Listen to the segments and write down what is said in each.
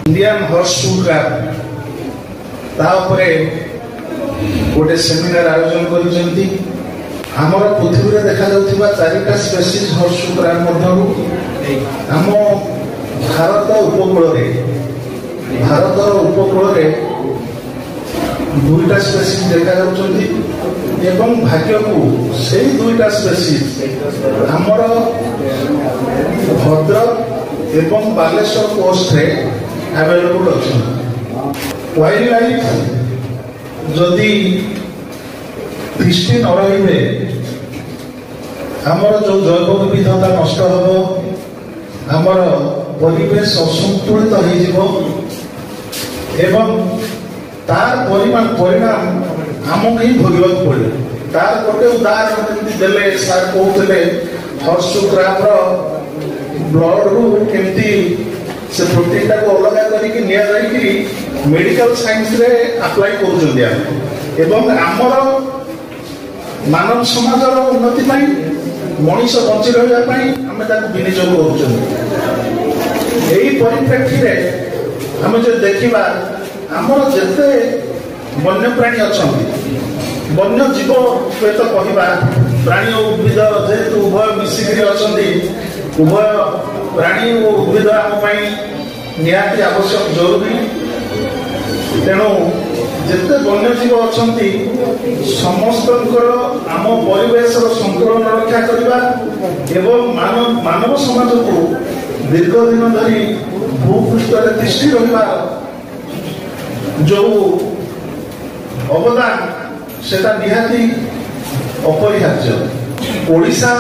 Indian horseshoe craft गोटे seminar आयोजन करिसेंती। हमर पृथ्वी रे देखा जाउथिबा चारिटा स्पेसीज हॉर्सशू क्राफ्ट मध्यरु आम भारतर उपकूल रे दुईटा स्पेसीज देखा जाउछंती एवं भाग्य को से दुईटा स्पेसीज हमर भद्रक एवं बालेश्वर कोस्ट रे अवेलेबल अछि। वाइल्ड लाइफ जदि दृष्टि न रही आमर जो जैव विविधता नष्ट हम आमर परिवेश असंतुलित एवं तार परिणाम आमको ही भोगवाक पड़े। तार गोटे उदाहरण देले सार कहते हॉर्सशू क्राफ्ट ब्लड रु केमती से प्रोटीन को अलग करके मेडिकल साइंस रे अप्लाई कर आमर मानव समाज उन्नति मनीष बंची रहा विनियोग परिप्रेक्षी आम जो देखा आमर जिते वन्यप्राणी अच्छा वन्य जीव सहित कहवा प्राणी और उद्भिद जेहेतु उभय मिसिक अच्छा उभय प्राणी और उद्भिद आम निहाती आवश्यक जरूरी। तेणु जिते वन्यजीव अच्छा समस्त आम परिवेश संतुलन रक्षा करने एवं मानव समाज को दीर्घ दिन धरी भूपृष्ठ दृष्टि रहा जो अवदान सेटा निहाती अपरिहार्य। ओडिशा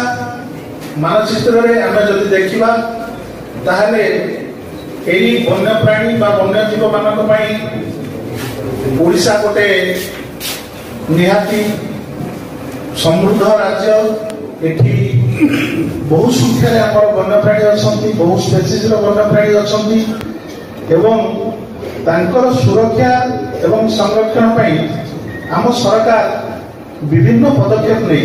मानचित्र रे आमे जदि देखिबा ताहले एही वन्यप्राणी बा वन्यजीव मानक पई ओडिशा गोटे निहाती समृद्ध राज्य। एठी बहु संख्या आम वन्यप्राणी अच्छा बहु स्पेसीज वन्यप्राणी अच्छा एवं तांकर सुरक्षा एवं संरक्षण पई आम सरकार विभिन्न पदक्षेप नहीं।